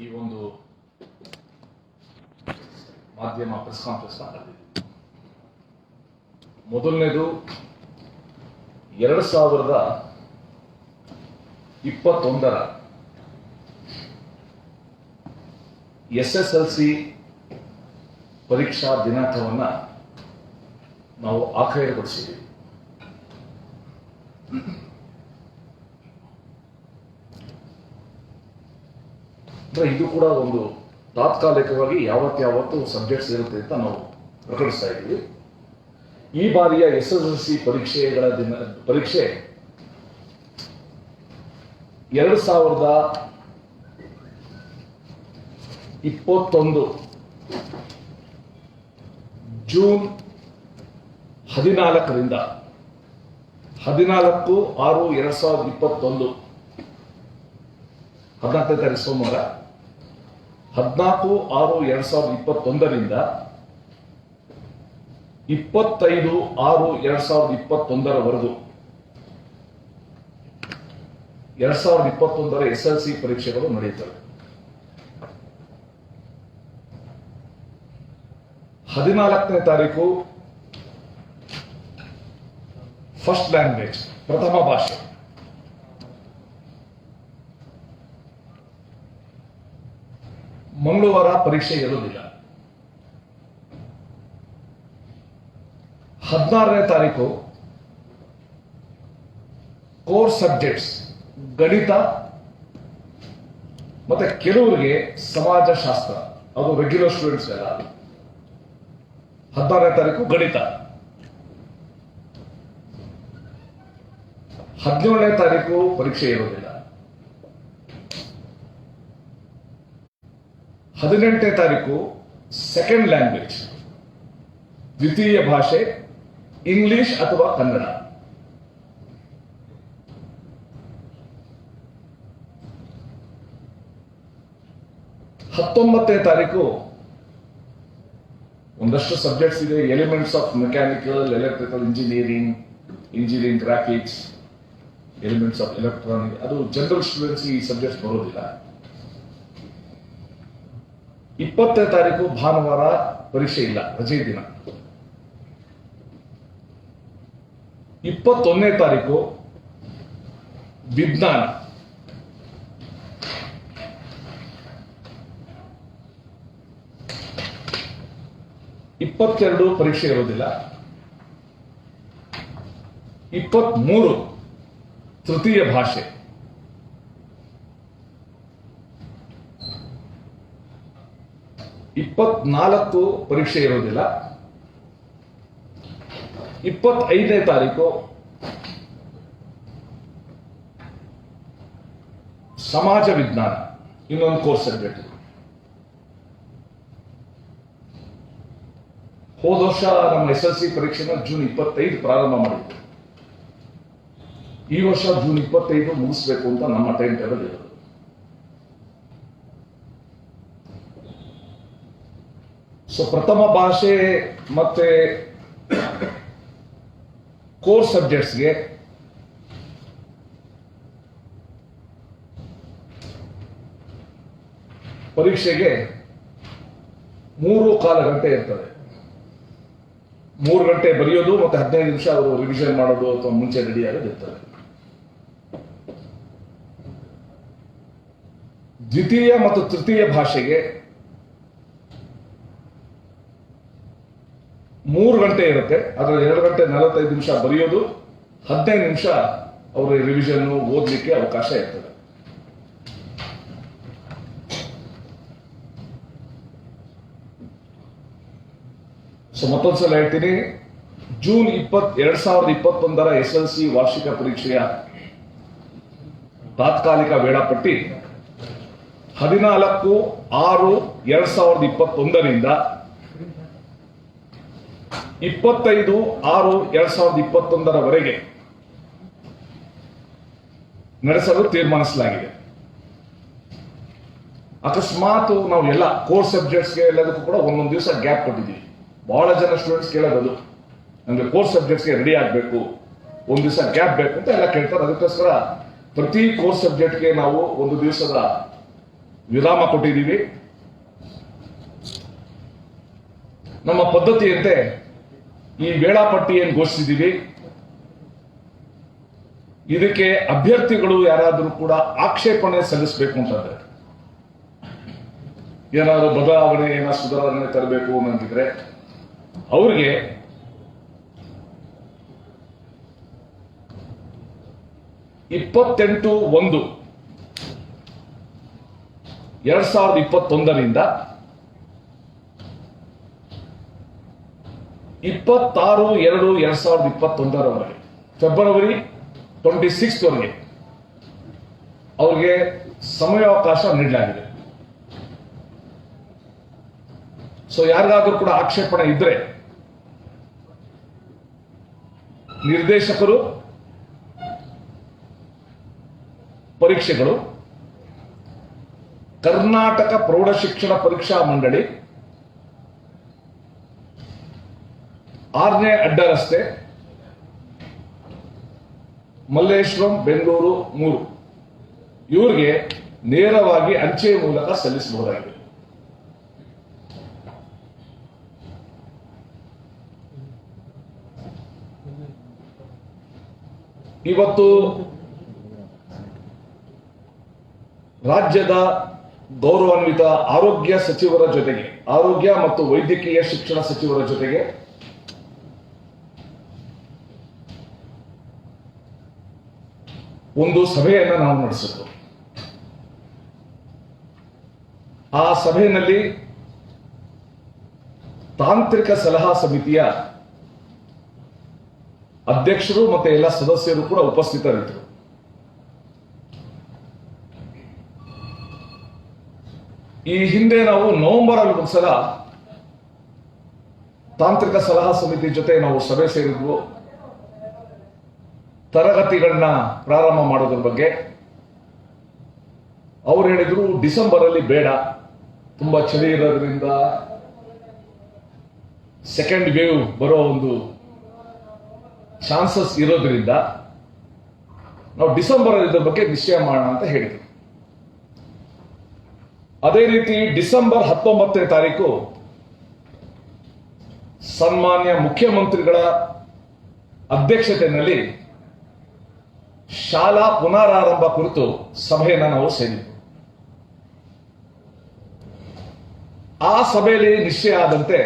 ಈ ಒಂದು ಮಾಧ್ಯಮ ಪ್ರೆಸ್ ಕಾನ್ಫರೆನ್ಸ್ ನಡೆದಿದೆ. ಮೊದಲನೇದು 2021ರ SSLC ಪರೀಕ್ಷಾ ದಿನಾಂಕವನ್ನ ನಾವು ಆಖೈರುಗೊಳಿಸಿದ್ದೀವಿ. ಇದು ಕೂಡ ಒಂದು ತಾತ್ಕಾಲಿಕವಾಗಿ ಯಾವತ್ತು ಸಬ್ಜೆಕ್ಟ್ಸ್ ಇರುತ್ತೆ ಅಂತ ನಾವು ಪ್ರಕಟಿಸ್ತಾ ಇದ್ದೀವಿ. ಈ ಬಾರಿಯ SSLC ಪರೀಕ್ಷೆ 2021 ಜೂನ್ 14ರಿಂದ 14/6/2021 14ನೇ ತಾರೀಕು ಸೋಮವಾರ 14/6/2021ರಿಂದ 25/6/2021 2021ರ SSLC ಪರೀಕ್ಷೆಗಳು ನಡೆಯುತ್ತವೆ. 14ನೇ ತಾರೀಕು ಫಸ್ಟ್ ಲ್ಯಾಂಗ್ವೇಜ್ ಪ್ರಥಮ ಭಾಷೆ, ಮಂಗಳವಾರ ಪರೀಕ್ಷೆ ಇರುವುದಿಲ್ಲ. 16ನೇ ತಾರೀಕು ಕೋರ್ ಸಬ್ಜೆಕ್ಟ್ಸ್ ಗಣಿತ ಮತ್ತೆ ಕೆಲವರಿಗೆ ಸಮಾಜಶಾಸ್ತ್ರ, ಅದು ರೆಗ್ಯುಲರ್ ಸ್ಟೂಡೆಂಟ್ಸ್ ಎಲ್ಲ. 16ನೇ ತಾರೀಕು ಗಣಿತ. 17ನೇ ತಾರೀಕು ಪರೀಕ್ಷೆ ಇರುವುದಿಲ್ಲ. 18ನೇ ತಾರೀಕು ಸೆಕೆಂಡ್ ಲ್ಯಾಂಗ್ವೇಜ್, ದ್ವಿತೀಯ ಭಾಷೆ, ಇಂಗ್ಲಿಷ್ ಅಥವಾ ಕನ್ನಡ. 19ನೇ ತಾರೀಕು ಒಂದಷ್ಟು ಸಬ್ಜೆಕ್ಟ್ಸ್ ಇದೆ. Elements of mechanical, electrical engineering graphics, elements of electronic. ಅದು ಜನರಲ್ ಸ್ಟೂಡೆಂಟ್ಸ್ ಈ ಸಬ್ಜೆಕ್ಟ್ಸ್ ಬರೋದಿಲ್ಲ. 20ನೇ ತಾರೀಕು ಭಾನುವಾರ ಪರೀಕ್ಷೆ ಇಲ್ಲ, ರಜೆ ದಿನ. 21ನೇ ತಾರೀಕು ವಿಜ್ಞಾನ. 22 ಪರೀಕ್ಷೆ ಇರೋದಿಲ್ಲ. 23 ತೃತೀಯ ಭಾಷೆ. 24 ಪರೀಕ್ಷೆ ಇರೋದಿಲ್ಲ. 25ನೇ ತಾರೀಕು ಸಮಾಜ ವಿಜ್ಞಾನ, ಇನ್ನೊಂದು ಕೋರ್ಸ್ ಸಬ್ಜೆಕ್ಟ್. ಹೋದ ವರ್ಷ ನಮ್ಮ SSLC ಪರೀಕ್ಷೆನ ಜೂನ್ 25 ಪ್ರಾರಂಭ ಮಾಡಿದ್ವಿ. ಈ ವರ್ಷ ಜೂನ್ 25 ಮುಗಿಸ್ಬೇಕು ಅಂತ ನಮ್ಮ ಟೈಮ್ ಟೇಬಲ್ ಇರೋದು. ಸೊ ಪ್ರಥಮ ಭಾಷೆ ಮತ್ತೆ ಕೋರ್ಸ್ ಸಬ್ಜೆಕ್ಟ್ಸ್ಗೆ ಪರೀಕ್ಷೆಗೆ 3.25 ಗಂಟೆ ಇರ್ತದೆ. 3 ಗಂಟೆ ಬರೆಯೋದು ಮತ್ತೆ 15 ನಿಮಿಷ ಅವರು ರಿವಿಷನ್ ಮಾಡೋದು ಅಥವಾ ಮುಂಚೆ ರೆಡಿ ಆಗೋದು ಇರ್ತದೆ. ದ್ವಿತೀಯ ಮತ್ತು ತೃತೀಯ ಭಾಷೆಗೆ 3 ಗಂಟೆ ಇರುತ್ತೆ. ಅದರಲ್ಲಿ 2 ಗಂಟೆ 45 ನಿಮಿಷ ಬರೆಯೋದು, 15 ನಿಮಿಷ ಅವರ ರಿವಿಷನ್ ಓದಲಿಕ್ಕೆ ಅವಕಾಶ ಇರ್ತದೆ. ಸೊ ಮತ್ತೊಂದ್ಸಲ ಹೇಳ್ತೀನಿ, ಜೂನ್ 2021ರ SSLC ವಾರ್ಷಿಕ ಪರೀಕ್ಷೆಯ ತಾತ್ಕಾಲಿಕ ವೇಳಾಪಟ್ಟಿ 14/6/2021ರಿಂದ 25/6/2021 ನಡೆಸಲು ತೀರ್ಮಾನಿಸಲಾಗಿದೆ. ಅಕಸ್ಮಾತ್ ನಾವು ಎಲ್ಲ ಕೋರ್ಸ್ ಸಬ್ಜೆಕ್ಟ್ಸ್ಗೆ ಎಲ್ಲದಕ್ಕೂ ಕೂಡ ಒಂದೊಂದು ದಿವಸ ಗ್ಯಾಪ್ ಕೊಟ್ಟಿದ್ದೀವಿ. ಬಹಳ ಜನ ಸ್ಟೂಡೆಂಟ್ಸ್ ಕೇಳೋದು, ನಮಗೆ ಕೋರ್ಸ್ ಸಬ್ಜೆಕ್ಟ್ಸ್ಗೆ ರೆಡಿ ಆಗಬೇಕು, ಒಂದು ದಿವಸ ಗ್ಯಾಪ್ ಬೇಕು ಅಂತ ಎಲ್ಲ ಕೇಳ್ತಾರೆ. ಅದಕ್ಕೋಸ್ಕರ ಪ್ರತಿ ಕೋರ್ಸ್ ಸಬ್ಜೆಕ್ಟ್ಗೆ ನಾವು ಒಂದು ದಿವಸದ ವಿರಾಮ ಕೊಟ್ಟಿದ್ದೀವಿ. ನಮ್ಮ ಪದ್ಧತಿಯಂತೆ ಈ ವೇಳಾಪಟ್ಟಿ ಏನು ಘೋಷಿಸಿದ್ದೀವಿ, ಇದಕ್ಕೆ ಅಭ್ಯರ್ಥಿಗಳು ಯಾರಾದರೂ ಕೂಡ ಆಕ್ಷೇಪಣೆ ಸಲ್ಲಿಸಬೇಕು ಅಂತಂದ್ರೆ, ಏನಾದರೂ ಬದಲಾವಣೆ ಸುಧಾರಣೆ ತರಬೇಕು ಅನ್ನಂತಿದ್ರೆ ಅವ್ರಿಗೆ ಇಪ್ಪತ್ತೆಂಟು 1/2021 26/2/2021 ಫೆಬ್ರವರಿ 26 ವರೆಗೆ ಅವ್ರಿಗೆ ಸಮಯಾವಕಾಶ ನೀಡಲಾಗಿದೆ. ಸೊ ಯಾರಿಗಾದ್ರೂ ಕೂಡ ಆಕ್ಷೇಪಣೆ ಇದ್ರೆ ನಿರ್ದೇಶಕರು, ಪರೀಕ್ಷೆಗಳು, ಕರ್ನಾಟಕ ಪ್ರೌಢಶಿಕ್ಷಣ ಪರೀಕ್ಷಾ ಮಂಡಳಿ, 6ನೇ ಅಡ್ಡ ರಸ್ತೆ, ಮಲ್ಲೇಶ್ವರಂ, ಬೆಂಗಳೂರು 3 ಇವ್ರಿಗೆ ನೇರವಾಗಿ ಅಂಚೆ ಮೂಲಕ ಸಲ್ಲಿಸಬಹುದಾಗಿದೆ. ಇವತ್ತು ರಾಜ್ಯದ ಗೌರವಾನ್ವಿತ ಆರೋಗ್ಯ ಸಚಿವರ ಜೊತೆಗೆ, ಆರೋಗ್ಯ ಮತ್ತು ವೈದ್ಯಕೀಯ ಶಿಕ್ಷಣ ಸಚಿವರ ಜೊತೆಗೆ ಒಂದು ಸಭೆಯನ್ನು ನಾವು ನಡೆಸಿದ್ದು. ಆ ಸಭೆಯಲ್ಲಿ ತಾಂತ್ರಿಕ ಸಲಹಾ ಸಮಿತಿಯ ಅಧ್ಯಕ್ಷರು ಮತ್ತೆ ಎಲ್ಲ ಸದಸ್ಯರು ಕೂಡ ಉಪಸ್ಥಿತರಿದ್ದರು. ಈ ಹಿಂದೆ ನಾವು ನವೆಂಬರ್ ಒಂದ್ಸಲ ತಾಂತ್ರಿಕ ಸಲಹಾ ಸಮಿತಿ ಜೊತೆ ನಾವು ಸಭೆ ಸೇರಿದ್ವು. ತರಗತಿಗಳನ್ನ ಪ್ರಾರಂಭ ಮಾಡೋದ್ರ ಬಗ್ಗೆ ಅವ್ರು ಹೇಳಿದ್ರು, ಡಿಸೆಂಬರ್ ಅಲ್ಲಿ ಬೇಡ, ತುಂಬಾ ಚಳಿ ಇರೋದ್ರಿಂದ, ಸೆಕೆಂಡ್ ವೇವ್ ಬರೋ ಒಂದು ಚಾನ್ಸಸ್ ಇರೋದ್ರಿಂದ ನಾವು ಡಿಸೆಂಬರ್ ಅಲ್ಲಿ ಇದ್ರ ಬಗ್ಗೆ ನಿಶ್ಚಯ ಮಾಡೋಣ ಅಂತ ಹೇಳಿದ್ರು. ಅದೇ ರೀತಿ ಡಿಸೆಂಬರ್ 19ನೇ ತಾರೀಕು ಸನ್ಮಾನ್ಯ ಮುಖ್ಯಮಂತ್ರಿಗಳ ಅಧ್ಯಕ್ಷತೆಯಲ್ಲಿ ಶಾಲಾ ಪುನರಾರಂಭ ಕುರಿತು ಸಭೆಯನ್ನು ನಾವು ಸೇರಿದ್ವಿ. ಆ ಸಭೆಯಲ್ಲಿ ನಿಶ್ಚಯ ಆದಂತೆ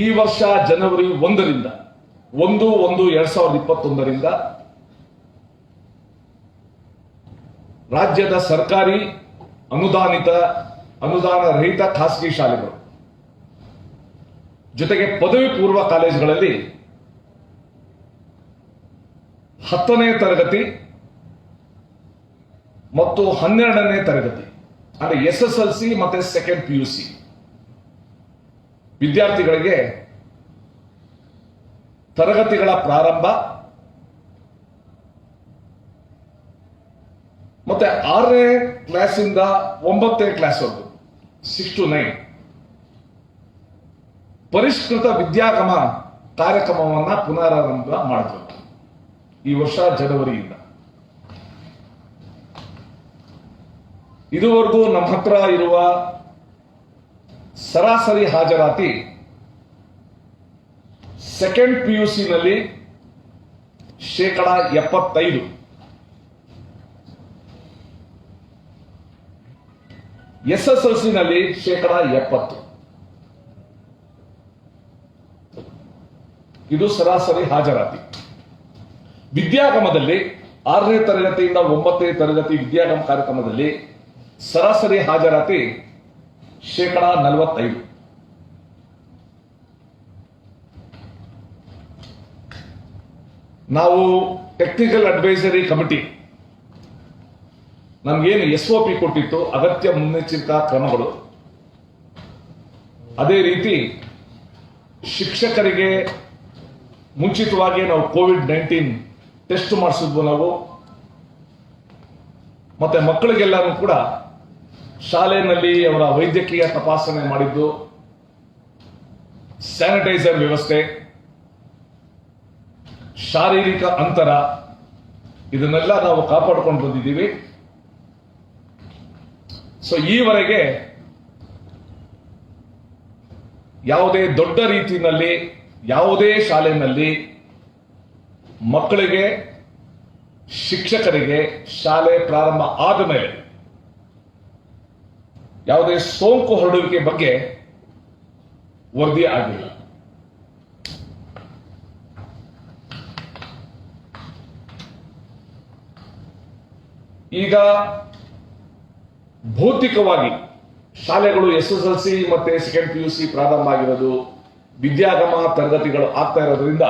ಈ ವರ್ಷ ಜನವರಿ 1/1/2021 ರಾಜ್ಯದ ಸರ್ಕಾರಿ ಅನುದಾನ ರಹಿತ ಖಾಸಗಿ ಶಾಲೆಗಳು ಜೊತೆಗೆ ಪದವಿ ಪೂರ್ವ ಕಾಲೇಜುಗಳಲ್ಲಿ 10ನೇ ತರಗತಿ ಮತ್ತು 12ನೇ ತರಗತಿ ಅಂದ್ರೆ SSLC ಮತ್ತೆ ಸೆಕೆಂಡ್ PUC ವಿದ್ಯಾರ್ಥಿಗಳಿಗೆ ತರಗತಿಗಳ ಪ್ರಾರಂಭ ಮತ್ತೆ 6ನೇ ಕ್ಲಾಸಿಂದ 9ನೇ ಕ್ಲಾಸ್ವರೆಗೂ 6 to 9 ಪರಿಷ್ಕೃತ ವಿದ್ಯಾಗಮ ಕಾರ್ಯಕ್ರಮವನ್ನ ಪುನರಾರಂಭ ಮಾಡಿದ್ರು ಈ ವರ್ಷ ಜನವರಿಯಿಂದ. ಇದುವರೆಗೂ ನಮ್ಮ ಹತ್ರ ಇರುವ ಸರಾಸರಿ ಹಾಜರಾತಿ ಸೆಕೆಂಡ್ PUC ನಲ್ಲಿ 75%, SSLC ನಲ್ಲಿ 70%. ಇದು ಸರಾಸರಿ ಹಾಜರಾತಿ. ವಿದ್ಯಾಗಮದಲ್ಲಿ 6ನೇ ತರಗತಿಯಿಂದ 9ನೇ ತರಗತಿ ವಿದ್ಯಾಗಮ ಕಾರ್ಯಕ್ರಮದಲ್ಲಿ ಸರಾಸರಿ ಹಾಜರಾತಿ 45%. ನಾವು ಟೆಕ್ನಿಕಲ್ ಅಡ್ವೈಸರಿ ಕಮಿಟಿ ನಮ್ಗೇನು SOP ಕೊಟ್ಟಿತ್ತು, ಅಗತ್ಯ ಮುನ್ನೆಚ್ಚರಿಕಾ ಕ್ರಮಗಳು, ಅದೇ ರೀತಿ ಶಿಕ್ಷಕರಿಗೆ ಮುಂಚಿತವಾಗಿ ನಾವು COVID-19 ಟೆಸ್ಟ್ ಮಾಡಿಸಿದ್ವು ನಾವು. ಮತ್ತೆ ಮಕ್ಕಳಿಗೆಲ್ಲರೂ ಕೂಡ ಶಾಲೆಯಲ್ಲಿ ಅವರ ವೈದ್ಯಕೀಯ ತಪಾಸಣೆ ಮಾಡಿದ್ದು, ಸ್ಯಾನಿಟೈಸರ್ ವ್ಯವಸ್ಥೆ, ಶಾರೀರಿಕ ಅಂತರ, ಇದನ್ನೆಲ್ಲ ನಾವು ಕಾಪಾಡಿಕೊಂಡು ಬಂದಿದ್ದೀವಿ. ಸೊ ಈವರೆಗೆ ಯಾವುದೇ ದೊಡ್ಡ ರೀತಿಯಲ್ಲಿ ಯಾವುದೇ ಶಾಲೆಯಲ್ಲಿ ಮಕ್ಕಳಿಗೆ ಶಿಕ್ಷಕರಿಗೆ ಶಾಲೆ ಪ್ರಾರಂಭ ಆದ ಮೇಲೆ ಯಾವುದೇ ಸೋಂಕು ಹರಡುವಿಕೆ ಬಗ್ಗೆ ವರದಿ ಆಗಿಲ್ಲ. ಈಗ ಭೌತಿಕವಾಗಿ ಶಾಲೆಗಳು SSLC ಮತ್ತೆ ಸೆಕೆಂಡ್ PUC ಪ್ರಾರಂಭ ಆಗಿರೋದು, ವಿದ್ಯಾಗಮ ತರಗತಿಗಳು ಆಗ್ತಾ ಇರೋದ್ರಿಂದ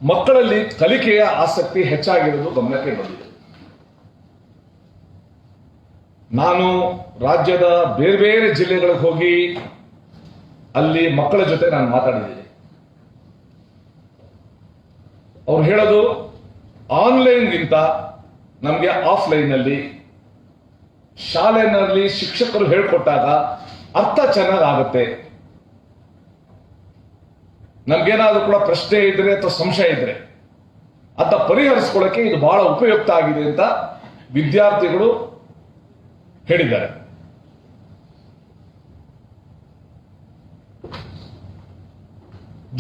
ಮಕ್ಕಳಲ್ಲಿ ಕಲಿಕೆಯ ಆಸಕ್ತಿ ಹೆಚ್ಚಾಗಿರೋದು ಗಮನಕ್ಕೆ ಬಂದಿದೆ. ನಾನು ರಾಜ್ಯದ ಬೇರೆ ಬೇರೆ ಜಿಲ್ಲೆಗಳಿಗೆ ಹೋಗಿ ಅಲ್ಲಿ ಮಕ್ಕಳ ಜೊತೆ ನಾನು ಮಾತಾಡಿದ್ದೀನಿ. ಅವ್ರು ಹೇಳೋದು ಆನ್ಲೈನ್ಗಿಂತ ನಮಗೆ ಆಫ್ಲೈನ್ ಅಲ್ಲಿ ಶಾಲೆಯಲ್ಲಿ ಶಿಕ್ಷಕರು ಹೇಳ್ಕೊಟ್ಟಾಗ ಅರ್ಥ ಚೆನ್ನಾಗಾಗುತ್ತೆ. ನಮ್ಗೇನಾದ್ರೂ ಕೂಡ ಪ್ರಶ್ನೆ ಇದ್ರೆ ಅಥವಾ ಸಂಶಯ ಇದ್ರೆ ಅದ ಪರಿಹರಿಸ್ಕೊಳ್ಳಕ್ಕೆ ಇದು ಬಹಳ ಉಪಯುಕ್ತ ಆಗಿದೆ ಅಂತ ವಿದ್ಯಾರ್ಥಿಗಳು ಹೇಳಿದ್ದಾರೆ.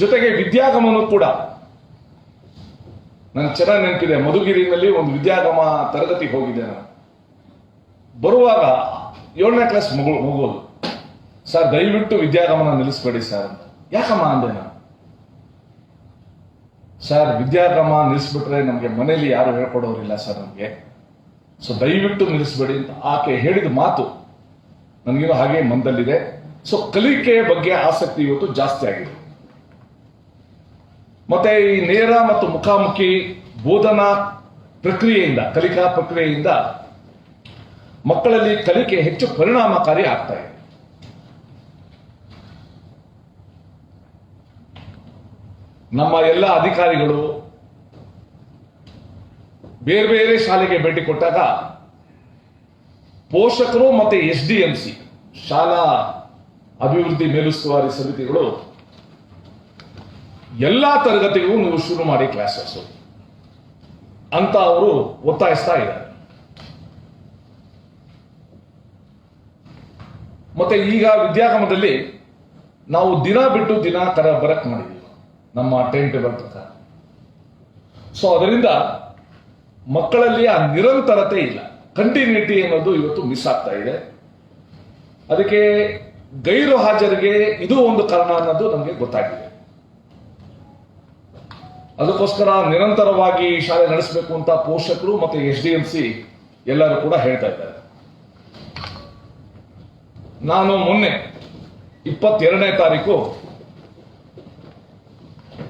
ಜೊತೆಗೆ ವಿದ್ಯಾಗಮನೂ ಕೂಡ ನನಗೆ ಚೆನ್ನಾಗಿ ನೆನಪಿದೆ. ಮಧುಗಿರಿನಲ್ಲಿ ಒಂದು ವಿದ್ಯಾಗಮ ತರಗತಿಗೆ ಹೋಗಿದ್ದೆ ನಾನು. ಬರುವಾಗ 7ನೇ ಕ್ಲಾಸ್ ಮಗುವುದು, ಸರ್ ದಯವಿಟ್ಟು ವಿದ್ಯಾಗಮನ ನಿಲ್ಲಿಸ್ಬೇಡಿ ಸರ್ ಅಂತ. ಯಾಕಮ್ಮ ಅಂದೆ ನಾನು. ಸರ್ ವಿದ್ಯಾಗಮ ನಿಲ್ಲಿಸ್ಬಿಟ್ರೆ ನಮಗೆ ಮನೇಲಿ ಯಾರು ಹೇಳ್ಕೊಡೋರಿಲ್ಲ ಸರ್ ನಮಗೆ, ಸೊ ದಯವಿಟ್ಟು ನಿಲ್ಲಿಸ್ಬೇಡಿ ಅಂತ ಆಕೆ ಹೇಳಿದ ಮಾತು ನನಗೇನೋ ಹಾಗೆ ಮನದಲ್ಲಿದೆ. ಸೊ ಕಲಿಕೆಯ ಬಗ್ಗೆ ಆಸಕ್ತಿ ಇವತ್ತು ಜಾಸ್ತಿ ಆಗಿದೆ. ಮತ್ತೆ ಈ ನೇರ ಮತ್ತು ಮುಖಾಮುಖಿ ಬೋಧನಾ ಪ್ರಕ್ರಿಯೆಯಿಂದ, ಕಲಿಕಾ ಪ್ರಕ್ರಿಯೆಯಿಂದ ಮಕ್ಕಳಲ್ಲಿ ಕಲಿಕೆ ಹೆಚ್ಚು ಪರಿಣಾಮಕಾರಿ ಆಗ್ತಾ ಇದೆ. ನಮ್ಮ ಎಲ್ಲ ಅಧಿಕಾರಿಗಳು ಬೇರೆ ಬೇರೆ ಶಾಲೆಗೆ ಭೇಟಿ ಕೊಟ್ಟಾಗ ಪೋಷಕರು ಮತ್ತೆ SDMC ಶಾಲಾ ಅಭಿವೃದ್ಧಿ ಮೇಲುಸ್ತುವಾರಿ ಸಮಿತಿಗಳು ಎಲ್ಲಾ ತರಗತಿಗೂ ನೀವು ಶುರು ಮಾಡಿ ಕ್ಲಾಸಸ್ ಅಂತ ಅವರು ಒತ್ತಾಯಿಸ್ತಾ ಇದ್ದಾರೆ. ಮತ್ತೆ ಈಗ ವಿದ್ಯಾಗಮದಲ್ಲಿ ನಾವು ದಿನ ಬಿಟ್ಟು ದಿನ ಬರಕ್ ಮಾಡಿದ್ದೀವಿ ನಮ್ಮ ಟೈಮ್ ಟೇಬಲ್ ಪ್ರಕಾರ. ಸೊ ಅದರಿಂದ ಮಕ್ಕಳಲ್ಲಿ ಆ ನಿರಂತರತೆ ಇಲ್ಲ, ಕಂಟಿನ್ಯೂಟಿ ಅನ್ನೋದು ಇವತ್ತು ಮಿಸ್ ಆಗ್ತಾ ಇದೆ. ಅದಕ್ಕೆ ಗೈರು ಹಾಜರಿಗೆ ಇದು ಒಂದು ಕಾರಣ ಅನ್ನೋದು ನಮಗೆ ಗೊತ್ತಾಗಿದೆ. ಅದಕ್ಕೋಸ್ಕರ ನಿರಂತರವಾಗಿ ಶಾಲೆ ನಡೆಸಬೇಕು ಅಂತ ಪೋಷಕರು ಮತ್ತೆ SDMC ಎಲ್ಲರೂ ಕೂಡ ಹೇಳ್ತಾ ಇದ್ದಾರೆ. ನಾನು ಮೊನ್ನೆ 22ನೇ ತಾರೀಕು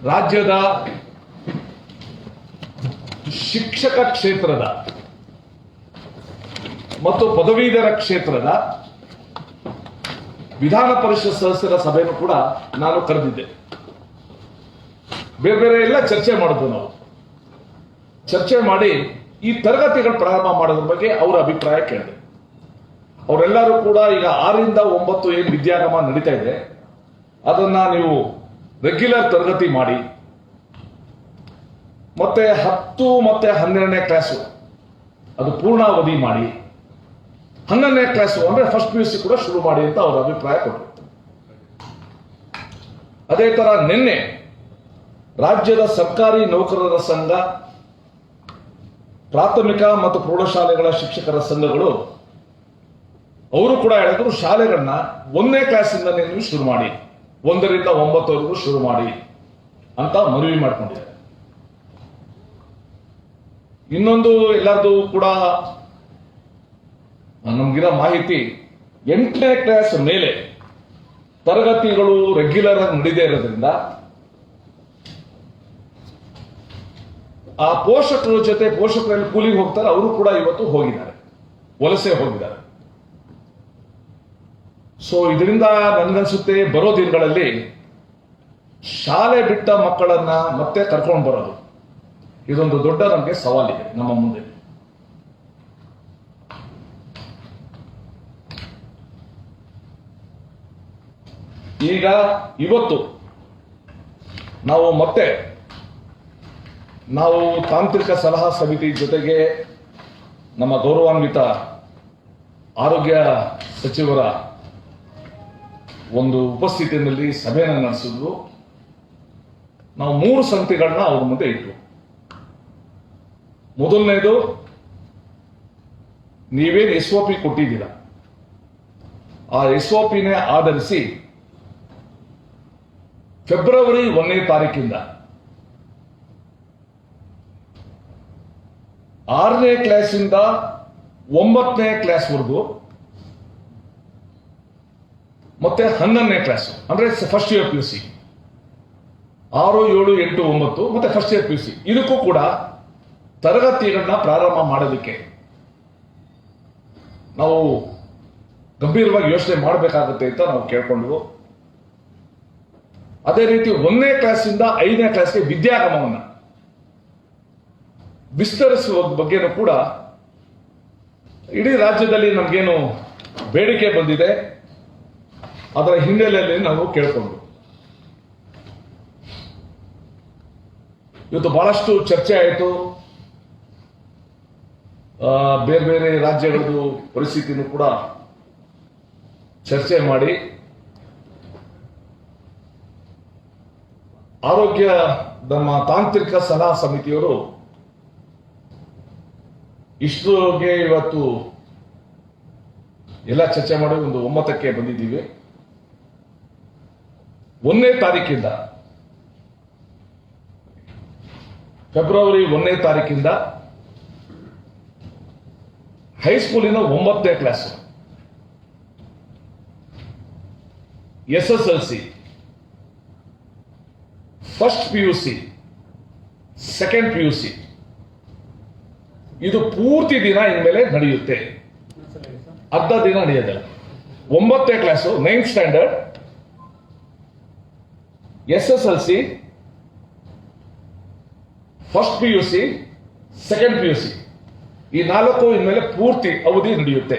ರಾಜ್ಯದ ಶಿಕ್ಷಕ ಕ್ಷೇತ್ರದ ಮತ್ತು ಪದವೀಧರ ಕ್ಷೇತ್ರದ ವಿಧಾನ ಪರಿಷತ್ ಸದಸ್ಯರ ಸಭೆಯನ್ನು ಕೂಡ ನಾನು ಕರೆದಿದ್ದೆ. ಬೇರೆ ಬೇರೆ ಎಲ್ಲ ಚರ್ಚೆ ಮಾಡಿದ್ವು. ನಾವು ಚರ್ಚೆ ಮಾಡಿ ಈ ತರಗತಿಗಳು ಪ್ರಾರಂಭ ಮಾಡೋದ್ರ ಬಗ್ಗೆ ಅವರ ಅಭಿಪ್ರಾಯ ಕೇಳಿದೆ. ಅವರೆಲ್ಲರೂ ಕೂಡ ಈಗ 6ರಿಂದ 9 ಏನು ವಿದ್ಯಾಗಮ ನಡೀತಾ ಇದೆ ಅದನ್ನ ನೀವು ರೆಗ್ಯುಲರ್ ತರಗತಿ ಮಾಡಿ, ಮತ್ತೆ 10 ಮತ್ತೆ 12ನೇ ಕ್ಲಾಸು ಅದು ಪೂರ್ಣಾವಧಿ ಮಾಡಿ, 11ನೇ ಕ್ಲಾಸು ಅಂದ್ರೆ ಫಸ್ಟ್ PUC ಕೂಡ ಶುರು ಮಾಡಿ ಅಂತ ಅವರ ಅಭಿಪ್ರಾಯ ಕೊಟ್ಟರು. ಅದೇ ತರ ನಿನ್ನೆ ರಾಜ್ಯದ ಸರ್ಕಾರಿ ನೌಕರರ ಸಂಘ, ಪ್ರಾಥಮಿಕ ಮತ್ತು ಪ್ರೌಢಶಾಲೆಗಳ ಶಿಕ್ಷಕರ ಸಂಘಗಳು ಅವರು ಕೂಡ ಹೇಳಿದ್ರು ಶಾಲೆಗಳನ್ನ 1ನೇ ಕ್ಲಾಸಿಂದ ನೀವು ಶುರು ಮಾಡಿ, 1ರಿಂದ 9ವರೆಗೂ ಶುರು ಮಾಡಿ ಅಂತ ಮನವಿ ಮಾಡ್ಕೊಂಡಿದ್ದಾರೆ. ಇನ್ನೊಂದು ಎಲ್ಲರದು ಕೂಡ ನಮ್ಗಿರೋ ಮಾಹಿತಿ 8ನೇ ಕ್ಲಾಸ್ ಮೇಲೆ ತರಗತಿಗಳು ರೆಗ್ಯುಲರ್ ಆಗಿ ನಡೀದೇ ಇರೋದ್ರಿಂದ ಆ ಪೋಷಕರ ಜೊತೆ ಪೋಷಕರಲ್ಲಿ ಕೂಲಿಗೆ ಹೋಗ್ತಾರೆ, ಅವರು ಕೂಡ ಇವತ್ತು ಹೋಗಿದ್ದಾರೆ, ವಲಸೆ ಹೋಗಿದ್ದಾರೆ. ಸೊ ಇದರಿಂದ ನನ್ಗನ್ಸುತ್ತೆ ಬರೋ ದಿನಗಳಲ್ಲಿ ಶಾಲೆ ಬಿಟ್ಟ ಮಕ್ಕಳನ್ನ ಮತ್ತೆ ಕರ್ಕೊಂಡು ಬರೋದು ಇದೊಂದು ದೊಡ್ಡ ನಮಗೆ ಸವಾಲಿದೆ ನಮ್ಮ ಮುಂದೆ. ಈಗ ಇವತ್ತು ನಾವು ತಾಂತ್ರಿಕ ಸಲಹಾ ಸಮಿತಿ ಜೊತೆಗೆ ನಮ್ಮ ಗೌರವಾನ್ವಿತ ಆರೋಗ್ಯ ಸಚಿವರ ಒಂದು ಉಪಸ್ಥಿತಿಯಲ್ಲಿ ಸಭೆಯನ್ನು ನಡೆಸಿದ್ವು. ನಾವು 3 ಸಂಗತಿಗಳನ್ನ ಅವ್ರ ಮುಂದೆ ಇಟ್ಟು, ಮೊದಲನೇದು, ನೀವೇನು SOP ಕೊಟ್ಟಿದ್ದೀರ ಆ SOPನೇ ಆಧರಿಸಿ ಫೆಬ್ರವರಿ 1ನೇ ತಾರೀಕಿಂದ 6ನೇ ಕ್ಲಾಸಿಂದ 9ನೇ ಕ್ಲಾಸ್ವರೆಗೂ ಮತ್ತೆ 11ನೇ ಕ್ಲಾಸ್ ಅಂದ್ರೆ ಫಸ್ಟ್ ಇಯರ್ PUC 6, 7, 8, 9 ಮತ್ತೆ ಫಸ್ಟ್ ಇಯರ್ PUC ಇದಕ್ಕೂ ಕೂಡ ತರಗತಿಗಳನ್ನ ಪ್ರಾರಂಭ ಮಾಡೋದಕ್ಕೆ ನಾವು ಗಂಭೀರವಾಗಿ ಯೋಚನೆ ಮಾಡಬೇಕಾಗುತ್ತೆ ಅಂತ ನಾವು ಕೇಳ್ಕೊಂಡ್ವು. ಅದೇ ರೀತಿ 1ನೇ ಕ್ಲಾಸಿಂದ 5ನೇ ಕ್ಲಾಸ್ಗೆ ವಿದ್ಯಾಗಮವನ್ನು ವಿಸ್ತರಿಸುವ ಬಗ್ಗೆನೂ ಕೂಡ ಇಡೀ ರಾಜ್ಯದಲ್ಲಿ ನಮಗೇನು ಬೇಡಿಕೆ ಬಂದಿದೆ ಅದರ ಹಿನ್ನೆಲೆಯಲ್ಲಿ ನಾವು ಕೇಳ್ಕೊಂಡ್ರು. ಇವತ್ತು ಬಹಳಷ್ಟು ಚರ್ಚೆ ಆಯಿತು. ಬೇರೆ ಬೇರೆ ರಾಜ್ಯಗಳದ್ದು ಪರಿಸ್ಥಿತಿನೂ ಕೂಡ ಚರ್ಚೆ ಮಾಡಿ ಆರೋಗ್ಯ ನಮ್ಮ ತಾಂತ್ರಿಕ ಸಲಹಾ ಸಮಿತಿಯವರು ಇಷ್ಟೊಗೆ ಇವತ್ತು ಎಲ್ಲ ಚರ್ಚೆ ಮಾಡಿ ಒಂದು 9ಕ್ಕೆ ಬಂದಿದ್ದೀವಿ. 1ನೇ ತಾರೀಕಿಂದ ಫೆಬ್ರವರಿ 1ನೇ ತಾರೀಕಿಂದ ಹೈಸ್ಕೂಲಿನ 9ನೇ class, SSLC, first PUC, second PUC ಇದು ಪೂರ್ತಿ ದಿನ ಇನ್ಮೇಲೆ ನಡೆಯುತ್ತೆ. ಅರ್ಧ ದಿನ ನಡೆಯೋದಿಲ್ಲ. 9ನೇ class 9th standard, SSLC, first PUC, second PUC ಈ 4 ಇನ್ಮೇಲೆ ಪೂರ್ತಿ ಅವಧಿ ನಡೆಯುತ್ತೆ.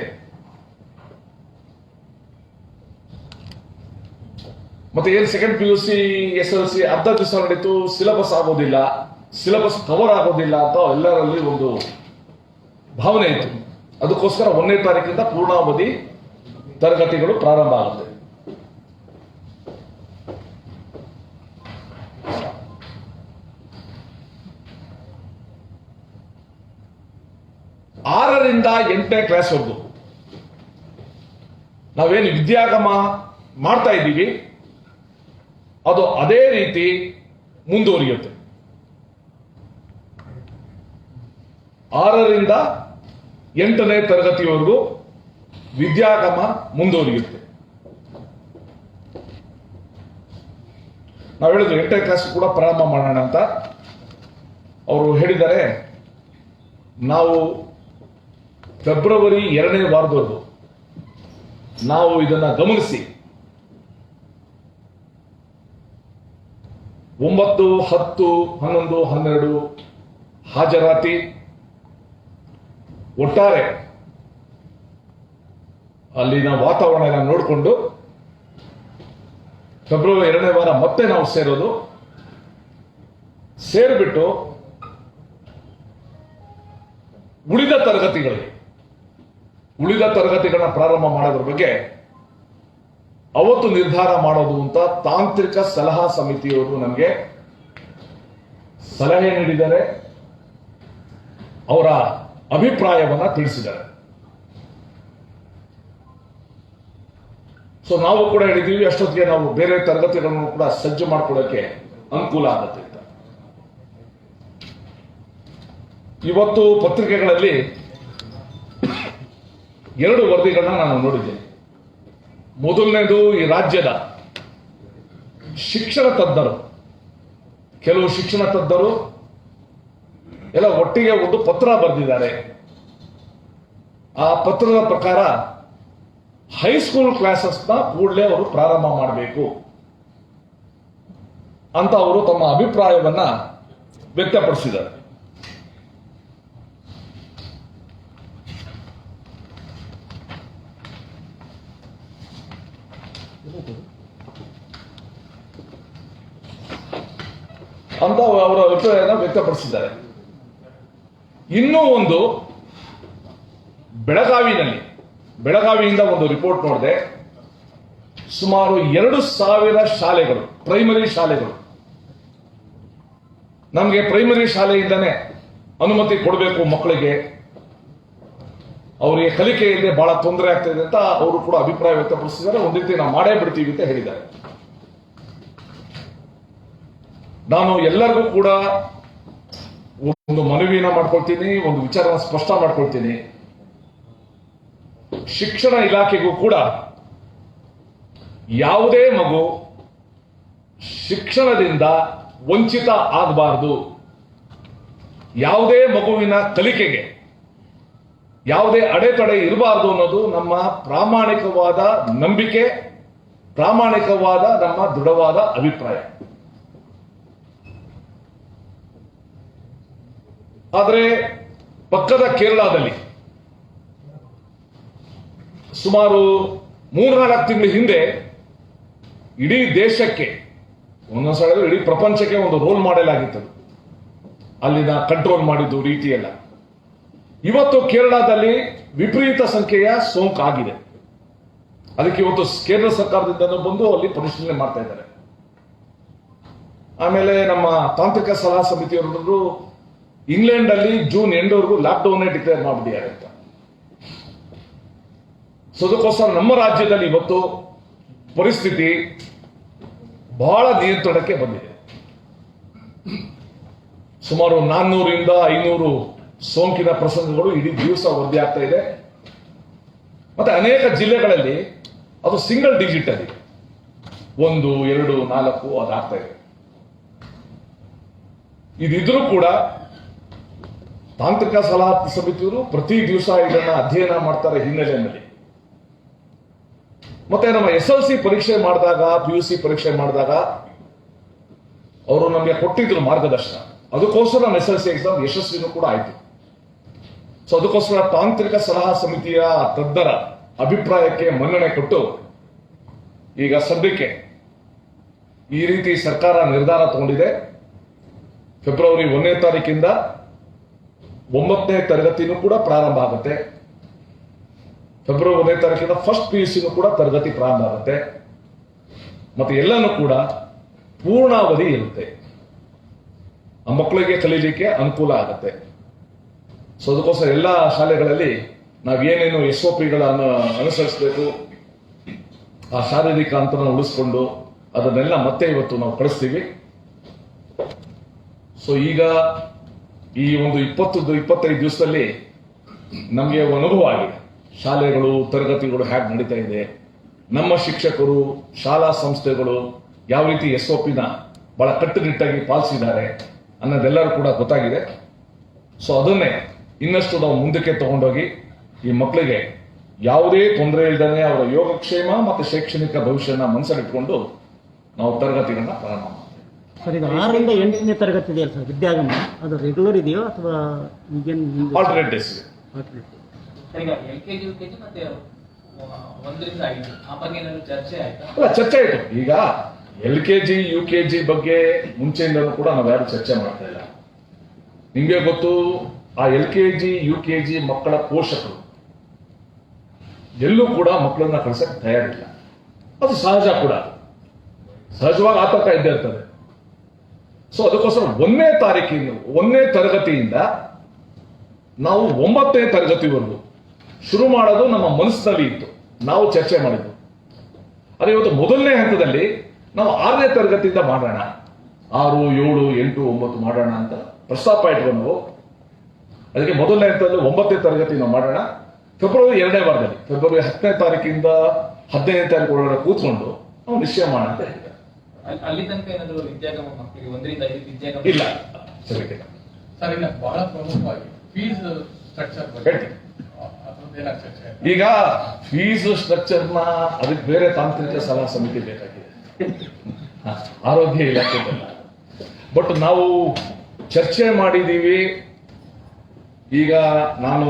ಮತ್ತೆ ಏನು ಸೆಕೆಂಡ್ PUC, SSLC ಅರ್ಧ ದಿವಸ ನಡೀತು, ಸಿಲೆಬಸ್ ಆಗೋದಿಲ್ಲ, ಸಿಲೆಬಸ್ ಕವರ್ ಆಗೋದಿಲ್ಲ ಅಂತ ಎಲ್ಲರಲ್ಲಿ ಒಂದು ಭಾವನೆ ಇತ್ತು. ಅದಕ್ಕೋಸ್ಕರ 1ನೇ ತಾರೀಕಿಂದ ಪೂರ್ಣಾವಧಿ ತರಗತಿಗಳು ಪ್ರಾರಂಭ ಆಗುತ್ತೆ. ಆರರಿಂದ 8ನೇ ಕ್ಲಾಸ್ವರೆಗೂ ನಾವೇನು ವಿದ್ಯಾಗಮ ಮಾಡ್ತಾ ಇದ್ದೀವಿ ಅದು ಅದೇ ರೀತಿ ಮುಂದುವರಿಯುತ್ತೆ. 6ರಿಂದ 8ನೇ ತರಗತಿಯವರೆಗೂ ವಿದ್ಯಾಗಮ ಮುಂದುವರಿಯುತ್ತೆ. ನಾವು ಹೇಳಿದ್ವಿ 8ನೇ ಕ್ಲಾಸ್ ಕೂಡ ಪ್ರಾರಂಭ ಮಾಡೋಣ ಅಂತ. ಅವರು ಹೇಳಿದ್ದಾರೆ ನಾವು ಫೆಬ್ರವರಿ 2ನೇ ವಾರದವರೆಗೂ ನಾವು ಇದನ್ನ ಗಮನಿಸಿ 9, 10, 11, 12 ಹಾಜರಾತಿ ಒಟ್ಟಾರೆ ಅಲ್ಲಿನ ವಾತಾವರಣ ಎಲ್ಲ ನೋಡಿಕೊಂಡು ಫೆಬ್ರವರಿ 2ನೇ ವಾರ ಮತ್ತೆ ನಾವು ಸೇರಿಬಿಟ್ಟು ಉಳಿದ ತರಗತಿಗಳನ್ನ ಪ್ರಾರಂಭ ಮಾಡೋದ್ರ ಬಗ್ಗೆ ಅವತ್ತು ನಿರ್ಧಾರ ಮಾಡೋದು ಅಂತ ತಾಂತ್ರಿಕ ಸಲಹಾ ಸಮಿತಿಯವರು ನಮಗೆ ಸಲಹೆ ನೀಡಿದ್ದಾರೆ, ಅವರ ಅಭಿಪ್ರಾಯವನ್ನ ತಿಳಿಸಿದ್ದಾರೆ. ಸೊ ನಾವು ಕೂಡ ಹೇಳಿದ್ದೀವಿ ಅಷ್ಟೊತ್ತಿಗೆ ನಾವು ಬೇರೆ ತರಗತಿಗಳನ್ನು ಕೂಡ ಸಜ್ಜು ಮಾಡ್ಕೊಳ್ಳೋಕೆ ಅನುಕೂಲ ಆಗುತ್ತೆ ಅಂತ. ಇವತ್ತು ಪತ್ರಿಕೆಗಳಲ್ಲಿ 2 ವರದಿಗಳನ್ನ ನಾನು ನೋಡಿದ್ದೇನೆ. ಮೊದಲನೇದು ಈ ರಾಜ್ಯದ ಶಿಕ್ಷಣ ತಜ್ಞರು, ಕೆಲವು ಶಿಕ್ಷಣ ತಜ್ಞರು ಎಲ್ಲ ಒಟ್ಟಿಗೆ ಒಂದು ಪತ್ರ ಬರೆದಿದ್ದಾರೆ. ಆ ಪತ್ರದ ಪ್ರಕಾರ ಹೈಸ್ಕೂಲ್ ಕ್ಲಾಸಸ್ನ ಕೂಡಲೇ ಅವರು ಪ್ರಾರಂಭ ಮಾಡಬೇಕು ಅಂತ ಅವರು ತಮ್ಮ ಅಭಿಪ್ರಾಯವನ್ನ ವ್ಯಕ್ತಪಡಿಸಿದ್ದಾರೆ. ಅಂತ ಅವರ ಅಭಿಪ್ರಾಯನ ವ್ಯಕ್ತಪಡಿಸಿದ್ದಾರೆ. ಇನ್ನೂ ಒಂದು, ಬೆಳಗಾವಿನಲ್ಲಿ ಬೆಳಗಾವಿಯಿಂದ ಒಂದು ರಿಪೋರ್ಟ್ ನೋಡಿದೆ. ಸುಮಾರು 2,000 ಶಾಲೆಗಳು, ಪ್ರೈಮರಿ ಶಾಲೆಗಳು, ನಮಗೆ ಪ್ರೈಮರಿ ಶಾಲೆಯಿಂದನೇ ಅನುಮತಿ ಕೊಡಬೇಕು ಮಕ್ಕಳಿಗೆ, ಅವರಿಗೆ ಕಲಿಕೆಯಲ್ಲಿ ಬಹಳ ತೊಂದರೆ ಆಗ್ತಾ ಇದೆ ಅಂತ ಅವರು ಕೂಡ ಅಭಿಪ್ರಾಯ ವ್ಯಕ್ತಪಡಿಸಿದ್ದಾರೆ. ಒಂದು ರೀತಿ ನಾವು ಮಾಡೇ ಬಿಡ್ತೀವಿ ಅಂತ ಹೇಳಿದ್ದಾರೆ. ನಾನು ಎಲ್ಲರಿಗೂ ಕೂಡ ಒಂದು ಮನವಿನ ಮಾಡ್ಕೊಳ್ತೀನಿ, ಒಂದು ವಿಚಾರನ ಸ್ಪಷ್ಟ ಮಾಡ್ಕೊಳ್ತೀನಿ. ಶಿಕ್ಷಣ ಇಲಾಖೆಗೂ ಕೂಡ ಯಾವುದೇ ಮಗು ಶಿಕ್ಷಣದಿಂದ ವಂಚಿತ ಆಗಬಾರದು, ಯಾವುದೇ ಮಗುವಿನ ಕಲಿಕೆಗೆ ಯಾವುದೇ ಅಡೆತಡೆ ಇರಬಾರದು ಅನ್ನೋದು ನಮ್ಮ ಪ್ರಾಮಾಣಿಕವಾದ ನಂಬಿಕೆ, ಪ್ರಾಮಾಣಿಕವಾದ ನಮ್ಮ ದೃಢವಾದ ಅಭಿಪ್ರಾಯ. ಆದರೆ ಪಕ್ಕದ ಕೇರಳದಲ್ಲಿ ಸುಮಾರು 3-4 ತಿಂಗಳ ಹಿಂದೆ ಇಡೀ ದೇಶಕ್ಕೆ, ಒಂದೊಂದ್ಸಲ ಇಡೀ ಪ್ರಪಂಚಕ್ಕೆ ಒಂದು ರೋಲ್ ಮಾಡೆಲ್ ಆಗಿತ್ತು ಅಲ್ಲಿನ ಕಂಟ್ರೋಲ್ ಮಾಡಿದ್ದು ರೀತಿಯೆಲ್ಲ. ಇವತ್ತು ಕೇರಳದಲ್ಲಿ ವಿಪರೀತ ಸಂಖ್ಯೆಯ ಸೋಂಕು ಆಗಿದೆ. ಅದಕ್ಕೆ ಇವತ್ತು ಕೇಂದ್ರ ಸರ್ಕಾರದಿಂದ ಬಂದು ಅಲ್ಲಿ ಪರಿಶೀಲನೆ ಮಾಡ್ತಾ ಇದ್ದಾರೆ. ಆಮೇಲೆ ನಮ್ಮ ತಾಂತ್ರಿಕ ಸಲಹಾ ಸಮಿತಿಯವರು ಇಂಗ್ಲೆಂಡ್ ಅಲ್ಲಿ ಜೂನ್ 8ವರೆಗೂ ಲಾಕ್ಡೌನ್ ಡಿಕ್ಲೇರ್ ಮಾಡಿಬಿಟ್ಟಿದ್ದಾರೆ ಅಂತ. ಸೊ ಅದಕ್ಕೋಸ್ಕರ ನಮ್ಮ ರಾಜ್ಯದಲ್ಲಿ ಇವತ್ತು ಪರಿಸ್ಥಿತಿ ಬಹಳ ನಿಯಂತ್ರಣಕ್ಕೆ ಬಂದಿದೆ. ಸುಮಾರು 400ರಿಂದ 500 ಸೋಂಕಿನ ಪ್ರಸಂಗಗಳು ಇಡೀ ದಿವಸ ವರದಿ ಆಗ್ತಾ ಇದೆ. ಮತ್ತೆ ಅನೇಕ ಜಿಲ್ಲೆಗಳಲ್ಲಿ ಅದು ಸಿಂಗಲ್ ಡಿಜಿಟ್ ಅಲ್ಲಿ 1, 2, 4 ಅದಾಗ್ತಾ ಇದೆ. ಇದಿದ್ರೂ ಕೂಡ ತಾಂತ್ರಿಕ ಸಲಹಾ ಸಮಿತಿಯವರು ಪ್ರತಿ ದಿವಸ ಇದನ್ನ ಅಧ್ಯಯನ ಮಾಡ್ತಾರೆ ಹಿನ್ನೆಲೆಯಲ್ಲಿ. ಮತ್ತೆ ನಮ್ಮ SLC ಪರೀಕ್ಷೆ ಮಾಡಿದಾಗ, PUC ಪರೀಕ್ಷೆ ಮಾಡಿದಾಗ ಅವರು ನಮಗೆ ಕೊಟ್ಟಿದ್ರು ಮಾರ್ಗದರ್ಶನ. ಅದಕ್ಕೋಸ್ಕರ ನಮ್ಮ SLC ಎಕ್ಸಾಮ್ ಯಶಸ್ವಿನೂ ಕೂಡ ಆಯಿತು. ಸೊ ಅದಕ್ಕೋಸ್ಕರ ತಾಂತ್ರಿಕ ಸಲಹಾ ಸಮಿತಿಯ ತಜ್ಞರ ಅಭಿಪ್ರಾಯಕ್ಕೆ ಮನ್ನಣೆ ಕೊಟ್ಟು ಈಗ ಸದ್ಯಕ್ಕೆ ಈ ರೀತಿ ಸರ್ಕಾರ ನಿರ್ಧಾರ ತಗೊಂಡಿದೆ. ಫೆಬ್ರವರಿ 1ನೇ ತಾರೀಕಿಂದ 9ನೇ ತರಗತಿನೂ ಕೂಡ ಪ್ರಾರಂಭ ಆಗುತ್ತೆ. ಫೆಬ್ರವರಿ 1ನೇ ತಾರೀಕಿಂದ ಫಸ್ಟ್ PUCನೂ ಕೂಡ ತರಗತಿ ಪ್ರಾರಂಭ ಆಗುತ್ತೆ. ಮತ್ತೆ ಎಲ್ಲನೂ ಕೂಡ ಪೂರ್ಣಾವಧಿ ಇರುತ್ತೆ. ಆ ಮಕ್ಕಳಿಗೆ ಕಲೀಲಿಕ್ಕೆ ಅನುಕೂಲ ಆಗುತ್ತೆ. ಸೊ ಅದಕ್ಕೋಸ್ಕರ ಎಲ್ಲ ಶಾಲೆಗಳಲ್ಲಿ ನಾವೇನೇನು SOPಗಳನ್ನು ಅನುಸರಿಸಬೇಕು, ಆ ಶಾರೀರಿಕ ಅಂತರನ ಉಳಿಸ್ಕೊಂಡು ಅದನ್ನೆಲ್ಲ ಮತ್ತೆ ಇವತ್ತು ನಾವು ಕಳಿಸ್ತೀವಿ. ಸೊ ಈಗ ಈ ಒಂದು 20-25 ದಿವಸದಲ್ಲಿ ನಮಗೆ ಅನುಭವ ಆಗಿದೆ. ಶಾಲೆಗಳು, ತರಗತಿಗಳು ಹೇಗೆ ನಡೀತಾ ಇದೆ, ನಮ್ಮ ಶಿಕ್ಷಕರು, ಶಾಲಾ ಸಂಸ್ಥೆಗಳು ಯಾವ ರೀತಿ SOPನ ಬಹಳ ಕಟ್ಟುನಿಟ್ಟಾಗಿ ಪಾಲಿಸಿದ್ದಾರೆ ಅನ್ನೋದೆಲ್ಲರೂ ಕೂಡ ಗೊತ್ತಾಗಿದೆ. ಸೊ ಅದನ್ನೇ ಇನ್ನಷ್ಟು ನಾವು ಮುಂದಕ್ಕೆ ತಗೊಂಡೋಗಿ ಈ ಮಕ್ಕಳಿಗೆ ಯಾವುದೇ ತೊಂದರೆ ಇಲ್ಲದೇ ಅವರ ಯೋಗಕ್ಷೇಮ ಮತ್ತು ಶೈಕ್ಷಣಿಕ ಭವಿಷ್ಯನ ಮನಸ್ಸಲ್ಲಿಟ್ಕೊಂಡು ನಾವು ತರಗತಿಗಳನ್ನ ಪ್ರಾರಂಭ ಮಾಡ್ತೀವಿ. ಸರ್, ಈಗ 6ರಿಂದ 8ನೇ ತರಗತಿ ಇದೆಯಲ್ಲ ಸರ್ ವಿದ್ಯಾಗಮನ, ಅದು ರೆಗ್ಯುಲರ್ ಇದೆಯೋ ಅಥವಾ ಆಲ್ಟರ್ನೇಟ್ ಡೇಸ್? ಈಗ LKG, UKG ಮತ್ತೆ 1ರಿಂದ 5 ಆ ಬಗ್ಗೆ ಏನಾದ್ರು ಚರ್ಚೆ ಆಯ್ತಾ? ಅಲ್ಲ, ಚರ್ಚೆ ಆಯ್ತು. ಈಗ LKG, UKG ಬಗ್ಗೆ ಮುಂಚೆಯಿಂದಲೂ ಕೂಡ ನಾವು ಯಾರು ಚರ್ಚೆ ಮಾಡ್ತಾ ಇಲ್ಲ. ನಿಮ್ಗೆ ಗೊತ್ತು, ಆ LKG, UKG ಮಕ್ಕಳ ಪೋಷಕರು ಎಲ್ಲೂ ಕೂಡ ಮಕ್ಕಳನ್ನ ಕಳ್ಸಕ್ಕೆ ತಯಾರಿಲ್ಲ. ಅದು ಸಹಜ ಕೂಡ, ಸಹಜವಾಗಿ ಆತಂಕ ಇದ್ದೇ ಇರ್ತದೆ. ಸೊ ಅದಕ್ಕೋಸ್ಕರ 1ನೇ ತರಗತಿಯಿಂದ ನಾವು 9ನೇ ತರಗತಿವರೆಗೂ ಶುರು ಮಾಡೋದು ನಮ್ಮ ಮನಸ್ಸಿನಲ್ಲಿ ಇತ್ತು, ನಾವು ಚರ್ಚೆ ಮಾಡಿದ್ದು. ಅದೇ ಇವತ್ತು ಮೊದಲನೇ ಹಂತದಲ್ಲಿ ನಾವು 6ನೇ ತರಗತಿಯಿಂದ ಮಾಡೋಣ, 6, 7, 8, 9 ಮಾಡೋಣ ಅಂತ ಪ್ರಸ್ತಾಪ ಇಟ್ಕೊಂಡು ಅದಕ್ಕೆ ಮೊದಲನೇ ಹಂತದಲ್ಲಿ 9ನೇ ತರಗತಿ ನಾವು ಮಾಡೋಣ. ಫೆಬ್ರವರಿ 2ನೇ ವಾರದಲ್ಲಿ, ಫೆಬ್ರವರಿ 10ನೇ ತಾರೀಕಿಂದ 15ನೇ ತಾರೀಕು ಒಳಗಡೆ ಕೂತ್ಕೊಂಡು ನಾವು ನಿಶ್ಚಯ ಮಾಡೋಣ ಅಂತ ಹೇಳಿದ್ದಾರೆ. ಅಲ್ಲಿ ತನಕ ಏನಾದ್ರು ವಿದ್ಯಾಗಮ ಮಕ್ಕಳಿಗೆ 1ರಿಂದ 5 ವಿದ್ಯಾಗಮ ಇಲ್ಲ ಸರಿ ಸರ್, ಇಲ್ಲ ಬಹಳ ಪ್ರಮುಖವಾಗಿ ಫೀಸ್ ಸ್ಟ್ರಕ್ಚರ್ ಬಗ್ಗೆ ಹೇಳ್ತೀನಿ. ಈಗ ಫೀಸ್ ಸ್ಟ್ರಕ್ಚರ್ನ ಅದಕ್ಕೆ ಬೇರೆ ತಾಂತ್ರಿಕ ಸಲಹಾ ಸಮಿತಿ ಬೇಕಾಗಿದೆ, ಆರೋಗ್ಯ ಇಲಾಖೆದಲ್ಲ. ಬಟ್ ನಾವು ಚರ್ಚೆ ಮಾಡಿದ್ದೀವಿ. ಈಗ ನಾನು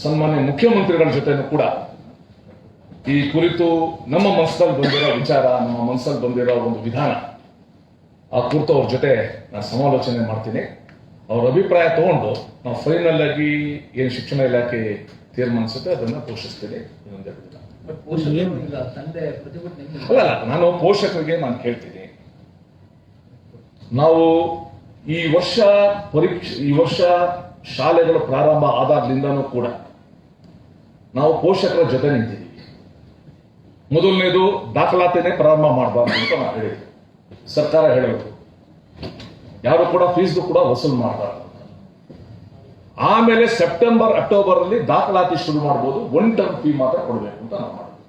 ಸನ್ಮಾನ್ಯ ಮುಖ್ಯಮಂತ್ರಿಗಳ ಜೊತೆನೂ ಕೂಡ ಈ ಕುರಿತು ನಮ್ಮ ಮನಸ್ಸಲ್ಲಿ ಬಂದಿರೋ ವಿಚಾರ, ನಮ್ಮ ಮನಸ್ಸಲ್ಲಿ ಬಂದಿರೋ ಒಂದು ವಿಧಾನ, ಆ ಕುರಿತು ಅವ್ರ ಜೊತೆ ನಾನು ಸಮಾಲೋಚನೆ ಮಾಡ್ತೀನಿ. ಅವ್ರ ಅಭಿಪ್ರಾಯ ತಗೊಂಡು ನಾವು ಫೈನಲ್ ಆಗಿ ಏನು ಶಿಕ್ಷಣ ಇಲಾಖೆ ತೀರ್ಮಾನಿಸುತ್ತೆ ಅದನ್ನ ಪೋಷಿಸ್ತೀವಿ ಇನ್ನೊಂದೆರಡು ದಿನ. ಪೋಷಕರು ಈಗ ತಂದೆ ಪ್ರತಿಭಟನೆ ಅಲ್ಲ ನಾನು ಪೋಷಕರಿಗೆ ನಾನು ಕೇಳ್ತೀನಿ, ನಾವು ಈ ವರ್ಷ ಶಾಲೆಗಳು ಪ್ರಾರಂಭ ಆದಾಗ್ಲಿಂದನೂ ಕೂಡ ನಾವು ಪೋಷಕರ ಜೊತೆ ನಿಂತಿದ್ದೀವಿ. ಮೊದಲನೇದು ದಾಖಲಾತಿನೇ ಪ್ರಾರಂಭ ಮಾಡಬಾರ್ದು ಅಂತ ನಾವು ಹೇಳಿದ್ವಿ. ಸರ್ಕಾರ ಹೇಳಬೇಕು, ಯಾರು ಕೂಡ ಫೀಸ್ದು ಕೂಡ ವಸೂಲು ಮಾಡಬಾರ್ದು. ಆಮೇಲೆ ಸೆಪ್ಟೆಂಬರ್ ಅಕ್ಟೋಬರ್ ಅಲ್ಲಿ ದಾಖಲಾತಿ ಶುರು ಮಾಡಬಹುದು, 1 ಟರ್ಮ್ ಫೀ ಮಾತ್ರ ಕೊಡಬೇಕು ಅಂತ ನಾವು ಮಾಡಿದ್ವಿ.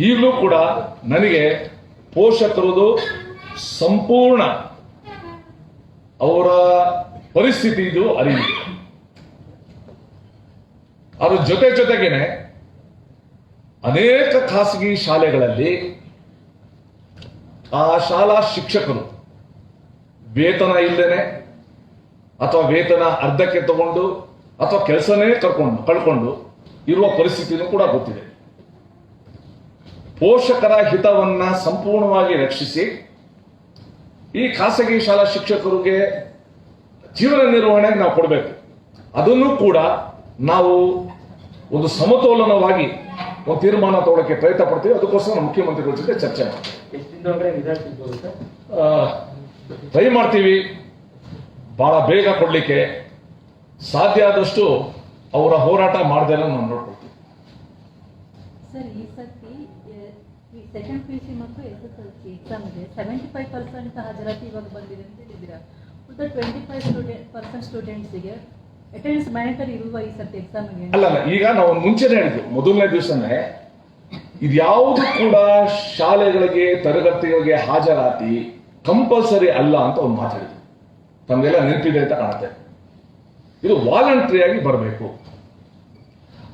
ಈಗಲೂ ಕೂಡ ನನಗೆ ಪೋಷಕರದು ಸಂಪೂರ್ಣ ಅವರ ಪರಿಸ್ಥಿತಿ ಇದು ಅರಿವಿದೆ. ಅದ್ರ ಜೊತೆಗೇನೆ ಅನೇಕ ಖಾಸಗಿ ಶಾಲೆಗಳಲ್ಲಿ ಆ ಶಾಲಾ ಶಿಕ್ಷಕರು ವೇತನ ಇಲ್ಲದೇನೆ ಅಥವಾ ವೇತನ ಅರ್ಧಕ್ಕೆ ತಗೊಂಡು ಅಥವಾ ಕೆಲಸನೇ ಕಳ್ಕೊಂಡು ಇರುವ ಪರಿಸ್ಥಿತಿನೂ ಕೂಡ ಗೊತ್ತಿದೆ. ಪೋಷಕರ ಹಿತವನ್ನ ಸಂಪೂರ್ಣವಾಗಿ ರಕ್ಷಿಸಿ ಈ ಖಾಸಗಿ ಶಾಲಾ ಶಿಕ್ಷಕರಿಗೆ ಜೀವನ ನಿರ್ವಹಣೆಗೆ ನಾವು ಕೊಡಬೇಕು. ಅದನ್ನು ಕೂಡ ನಾವು ಒಂದು ಸಮತೋಲನವಾಗಿ ಒಂದು ತೀರ್ಮಾನ ತಗೊಳ್ಳೋಕೆ ಪ್ರಯತ್ನ ಪಡ್ತೀವಿ. ಅದಕ್ಕೋಸ್ಕರ ಮುಖ್ಯಮಂತ್ರಿಗಳ ಜೊತೆ ಚರ್ಚೆ ಮಾಡ್ತೀವಿ, ಟ್ರೈ ಮಾಡ್ತೀವಿ ಬಹಳ ಬೇಗ ಕೊಡ್ಲಿಕ್ಕೆ. ಸಾಧ್ಯ ಆದಷ್ಟು ಅವರ ಹೋರಾಟ ಮಾಡ್ದೆಲ್ಲ ನಾವು ನೋಡ್ಕೊಳ್ತೀವಿ. ಸರ್, ಈ ಸರ್ತಿ ಸೆಕೆಂಡ್ PUC ಮತ್ತು SSLC ಎಕ್ಸಾಮ್ಗೆ 75% ಹಾಜರಾತಿ ಇವಾಗ ಬಂದಿದೆ ಅಂತ ಹೇಳಿದ್ದೀರಾ. ಉಳಿದ 25% ಸ್ಟೂಡೆಂಟ್ಸಿಗೆ ಅಟೆಂಡೆನ್ಸ್ ಮ್ಯಾಂಡೇಟರಿ ಇರುವ ಈ ಸರ್ತಿ ಎಕ್ಸಾಮ್ಗೆ? ಅಲ್ಲ, ಈಗ ನಾವು ಮುಂಚೆನೇ ಹೇಳಿದ್ವಿ, ಮೊದಲನೇ ದಿವಸನೇ ಇದ್ಯಾವುದು ಕೂಡ ಶಾಲೆಗಳಿಗೆ ತರಗತಿಗಳಿಗೆ ಹಾಜರಾತಿ ಕಂಪಲ್ಸರಿ ಅಲ್ಲ ಅಂತ ಒಂದು ಮಾತಾಡಿದ್ವಿ. ತಮಗೆಲ್ಲ ನೆನಪಿದೆ ಅಂತ ಕಾಣುತ್ತೆ. ಇದು ವಾಲಂಟ್ರಿ ಆಗಿ ಬರಬೇಕು.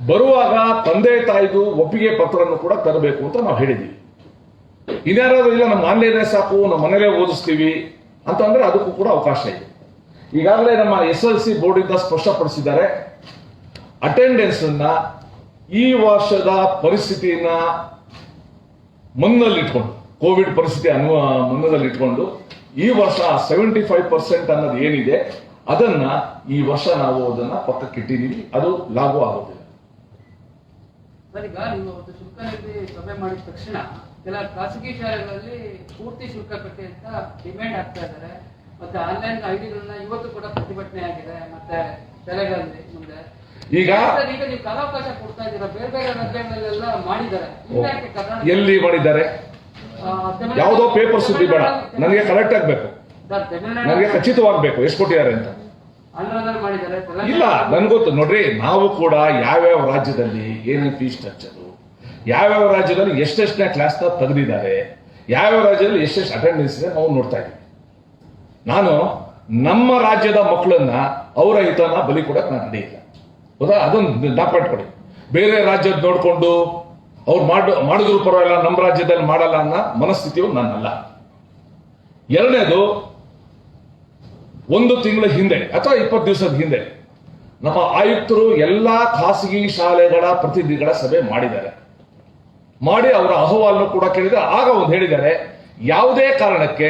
ಬರುವಾಗ ತಂದೆ ತಾಯಿದು ಒಪ್ಪಿಗೆ ಪತ್ರವನ್ನು ಕೂಡ ತರಬೇಕು ಅಂತ ನಾವು ಹೇಳಿದ್ದೀವಿ. ಇನ್ಯಾರಾದ್ರೂ ಇಲ್ಲ ನಮ್ಮ ಆನ್ಲೈನೇ ಸಾಕು, ನಮ್ಮ ಮನೇಲೇ ಓದಿಸ್ತೀವಿ ಅಂತಂದ್ರೆ ಅದಕ್ಕೂ ಕೂಡ ಅವಕಾಶ ಇದೆ. ಈಗಾಗಲೇ ನಮ್ಮ SSLC ಬೋರ್ಡ್ ಇಂದ ಸ್ಪಷ್ಟಪಡಿಸಿದ್ದಾರೆ, ಅಟೆಂಡೆನ್ಸ್ ಅನ್ನ ಈ ವರ್ಷದ ಪರಿಸ್ಥಿತಿಯನ್ನ ಮನದಲ್ಲಿಟ್ಕೊಂಡು, ಕೋವಿಡ್ ಪರಿಸ್ಥಿತಿ ಮನದಲ್ಲಿಟ್ಕೊಂಡು ಈ ವರ್ಷ 75% ಅನ್ನೋದು ಏನಿದೆ ಅದನ್ನ ಈ ವರ್ಷ ನಾವು ಅದನ್ನ ಪಕ್ಕಕ್ಕಿಟ್ಟಿದ್ದೀವಿ. ಅದು ಲಾಗು ಆಗೋದಿಲ್ಲ. ಸರ್, ಈಗ ನೀವು ಅವತ್ತು ಶುಲ್ಕ ನೀತಿ ಸಭೆ ಮಾಡಿದ ತಕ್ಷಣ ಕೆಲ ಖಾಸಗಿ ಶಾಲೆಗಳಲ್ಲಿ ಪೂರ್ತಿ ಶುಲ್ಕ ಕಟ್ಟಿ ಅಂತ ಡಿಮ್ಯಾಂಡ್ ಆಗ್ತಾ ಇದ್ದಾರೆ. ಮತ್ತೆ ಆನ್ಲೈನ್ ಐಡಿಗಳನ್ನ ಇವತ್ತು ಕೂಡ ಪ್ರತಿಭಟನೆ ಆಗಿದೆ ಮತ್ತೆ ಶಾಲೆಗಳಲ್ಲಿ ಮುಂದೆ. ಈಗ ನೀವು ಕಾಲಾವಕಾಶ ಕೊಡ್ತಾ ಇದ್ದೀರಾ, ಬೇರೆ ಬೇರೆ ರಾಜ್ಯಗಳಲ್ಲೆಲ್ಲ ಮಾಡಿದ್ದಾರೆ. ಯಾಕೆ ಕರ್ನಾಟಕ ಎಲ್ಲಿ ಮಾಡಿದ್ದಾರೆ? ಯಾವುದೋ ಪೇಪರ್ ಸುದ್ದಿ ಬೇಡ, ನನಗೆ ಕರೆಕ್ಟ್ ಆಗ್ಬೇಕು, ನನಗೆ ಖಚಿತವಾಗಬೇಕು ಎಷ್ಟು ಕೊಟ್ಟಿದ್ದಾರೆ ಅಂತ. ಆಂಧ್ರದಲ್ಲಿ ಮಾಡಿದ್ದಾರೆ, ಇಲ್ಲ ನನ್ಗೊತ್ತು ನೋಡ್ರಿ. ನಾವು ಕೂಡ ಯಾವ್ಯಾವ ರಾಜ್ಯದಲ್ಲಿ ಏನೇನು ಫೀಸ್ ಸ್ಟ್ರಕ್ಚರು, ಯಾವ್ಯಾವ ರಾಜ್ಯದಲ್ಲಿ ಎಷ್ಟೆಷ್ಟನೇ ಕ್ಲಾಸ್ ತೆಗೆದಿದ್ದಾರೆ, ಯಾವ್ಯಾವ ರಾಜ್ಯದಲ್ಲಿ ಎಷ್ಟೆಷ್ಟು ಅಟೆಂಡೆನ್ಸ್ ಇದೆ ನಾವು ನೋಡ್ತಾ ಇದ್ದೀವಿ. ನಾನು ನಮ್ಮ ರಾಜ್ಯದ ಮಕ್ಕಳನ್ನ ಅವರ ಹಿತನ ಬಲಿ ಕೊಡಕ್ ನಾನು ರೆಡಿ ಇಲ್ಲ. ಹೌದಾ? ಅದೊಂದು ಜ್ಞಾಪಕ ಕೊಡಿ. ಬೇರೆ ರಾಜ್ಯದ ನೋಡ್ಕೊಂಡು ಅವ್ರು ಮಾಡಿದ್ರು ಪರವಾಗಿಲ್ಲ, ನಮ್ಮ ರಾಜ್ಯದಲ್ಲಿ ಮಾಡಲ್ಲ ಅನ್ನೋ ಮನಸ್ಥಿತಿಯು ನನ್ನಲ್ಲ. ಎರಡನೇದು, 1 ತಿಂಗಳ ಹಿಂದೆ ಅಥವಾ 20 ದಿವಸದ ಹಿಂದೆ ನಮ್ಮ ಆಯುಕ್ತರು ಎಲ್ಲಾ ಖಾಸಗಿ ಶಾಲೆಗಳ ಪ್ರತಿನಿಧಿಗಳ ಸಭೆ ಮಾಡಿದ್ದಾರೆ. ಮಾಡಿ ಅವರ ಅಹವಾಲನ್ನು ಕೂಡ ಕೇಳಿದರೆ ಆಗ ಒಂದು ಹೇಳಿದ್ದಾರೆ, ಯಾವುದೇ ಕಾರಣಕ್ಕೆ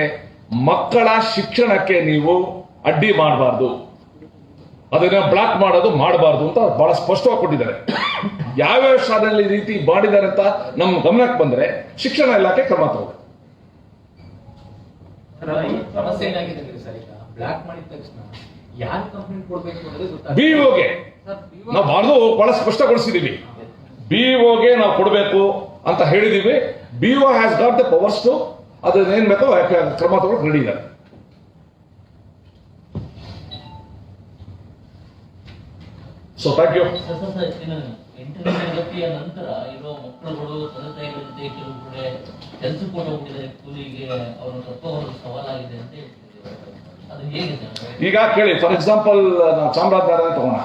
ಮಕ್ಕಳ ಶಿಕ್ಷಣಕ್ಕೆ ನೀವು ಅಡ್ಡಿ ಮಾಡಬಾರ್ದು, ಅದನ್ನ ಬ್ಲಾಕ್ ಮಾಡೋದು ಮಾಡಬಾರ್ದು ಅಂತ ಬಹಳ ಸ್ಪಷ್ಟವಾಗಿ ಕೊಟ್ಟಿದ್ದಾರೆ. ಯಾವ್ಯಾವ ಶಾಲೆಯಲ್ಲಿ ಈ ರೀತಿ ಮಾಡಿದ್ದಾರೆ ಅಂತ ನಮ್ಮ ಗಮನಕ್ಕೆ ಬಂದ್ರೆ ಶಿಕ್ಷಣ ಇಲಾಖೆ ಕ್ರಮ ತಗೋಬೇಕು. ಸಮಸ್ಯೆ ಏನಾಗಿದೆ ಸರ್, ಈಗ ಬ್ಲಾಕ್ ಮಾಡಿದ ತಕ್ಷಣ ಯಾರು ಕಂಪ್ಲೇಂಟ್ ಕೊಡ್ಬೇಕು ಅನ್ನೋದು ಗೊತ್ತಾಗ್ತದೆ. BOಗೆ ನಾವು ಬಹಳ ಸ್ಪಷ್ಟಗೊಳಿಸಿದೀವಿ. BOಗೆ ನಾವು ಕೊಡಬೇಕು ಅಂತ ಹೇಳಿದೀವಿ. BO has got the powers to ಅದನ್ನೇನ್ ಬೇಕೋ ಕ್ರಮ ತಗೊಳ್ಳೋಕೆ ರೆಡಿ ಇದ್ದಾರೆ. So thank you. 8ನೇ ತರಗತಿಯ ನಂತರ ಇರೋ ಮಕ್ಕಳುಗಳು ತಂದೆ ತಾಯಿಗಳ ಜೊತೆ ಕೆಲವು ಕಡೆ ಕೆಲಸಕ್ಕೆ ಹೋಗಿದ್ದಾರೆ, ಕೂಲಿಗೆ ಅವರ ತತ್ವವನ್ನು ಸವಾಲಾಗಿದೆ ಅಂತ ಹೇಳ್ತಿದ್ದಾರೆ. ಅದು ಹೇಗೆ ಸರ್? ಈಗ ಕೇಳಿ, ಫಾರ್ ಎಕ್ಸಾಂಪಲ್ ನಾವು ಚಾಮರಾಜನಗರ ತಗೋಣ,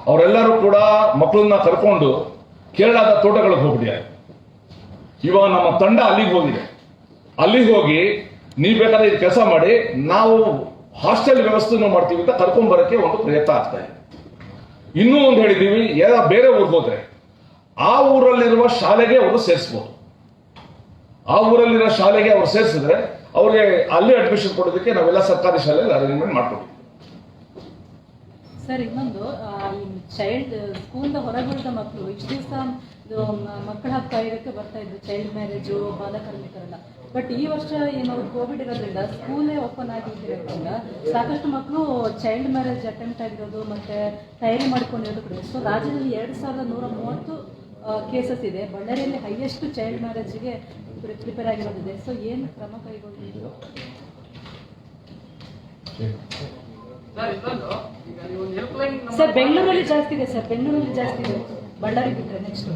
ಅವರೆಲ್ಲರೂ ಕೂಡ ಮಕ್ಕಳನ್ನ ಕರ್ಕೊಂಡು ಕೇರಳದ ತೋಟಗಳಿಗೆ ಹೋಗ್ಬಿಟ್ಟಿದ್ದಾರೆ. ಇವಾಗ ನಮ್ಮ ತಂಡ ಅಲ್ಲಿಗೆ ಹೋಗಿದೆ. ಅಲ್ಲಿಗೆ ಹೋಗಿ ನೀವು ಬೇಕಾದ್ರೆ ಇದು ಕೆಲಸ ಮಾಡಿ, ನಾವು ಹಾಸ್ಟೆಲ್ ವ್ಯವಸ್ಥೆನೂ ಮಾಡ್ತೀವಿ ಅಂತ ಕರ್ಕೊಂಡ್ ಬರೋಕ್ಕೆ ಒಂದು ಪ್ರಯತ್ನ ಆಗ್ತಾ ಇದೆ. ಇನ್ನೂ ಒಂದು ಹೇಳಿದ್ದೀವಿ, ಬೇರೆ ಊರಿಗೆ ಹೋದ್ರೆ ಆ ಊರಲ್ಲಿರುವ ಶಾಲೆಗೆ ಅವರು ಸೇರಿಸ್ಬೋದು. ಆ ಊರಲ್ಲಿರೋ ಶಾಲೆಗೆ ಅವರು ಸೇರಿಸಿದ್ರೆ ಅವ್ರಿಗೆ ಅಲ್ಲಿ ಅಡ್ಮಿಷನ್ ಕೊಡೋದಕ್ಕೆ ನಾವೆಲ್ಲ ಸರ್ಕಾರಿ ಶಾಲೆಯಲ್ಲಿ ಅರೇಂಜ್ಮೆಂಟ್ ಮಾಡ್ಕೊಟ್ಟಿದ್ದೀವಿ. ಸರ್ ಇನ್ನೊಂದು ಈ ಚೈಲ್ಡ್ ಸ್ಕೂಲ್ದ ಹೊರಗುಳಿದ ಮಕ್ಕಳು ಇಷ್ಟು ದಿವಸ ಮಕ್ಕಳ ಹಕ್ಕು ಕಾಯ್ದಕ್ಕೆ ಬರ್ತಾ ಇದ್ರು, ಚೈಲ್ಡ್ ಮ್ಯಾರೇಜು, ಬಾಲಕಾರ್ಮಿಕರೆಲ್ಲ. ಬಟ್ ಈ ವರ್ಷ ಏನು ಕೋವಿಡ್ ಇರೋದ್ರಿಂದ ಸ್ಕೂಲೇ ಓಪನ್ ಆಗಿರೋದ್ರಿಂದ ಸಾಕಷ್ಟು ಮಕ್ಕಳು ಚೈಲ್ಡ್ ಮ್ಯಾರೇಜ್ ಅಟೆಂಪ್ಟ್ ಆಗಿರೋದು ಮತ್ತೆ ತಯಾರಿ ಮಾಡ್ಕೊಂಡಿರೋದು ಕೂಡ. ಸೊ ರಾಜ್ಯದಲ್ಲಿ 2130 ಕೇಸಸ್ ಇದೆ. ಬಳ್ಳಾರಿಯಲ್ಲಿ ಹೈಯೆಸ್ಟ್ ಚೈಲ್ಡ್ ಮ್ಯಾರೇಜ್ಗೆ ಪ್ರಿಪೇರ್ ಆಗಿರೋದಿದೆ. ಸೊ ಏನು ಕ್ರಮ ಕೈಗೊಂಡಿದ್ದು? ಸರ್ ಇನ್ನೊಂದು, ಈಗ ನೀವು ಹೆಲ್ಪ್ ಲೈನ್ ಸರ್ ಬೆಂಗಳೂರಲ್ಲಿ ಜಾಸ್ತಿ ಇದೆ, ಸರ್ ಬೆಂಗಳೂರಲ್ಲಿ ಜಾಸ್ತಿ ಇದೆ, ಬಳ್ಳಾರಿ ಬಿಟ್ಟರೆ ನೆಕ್ಸ್ಟ್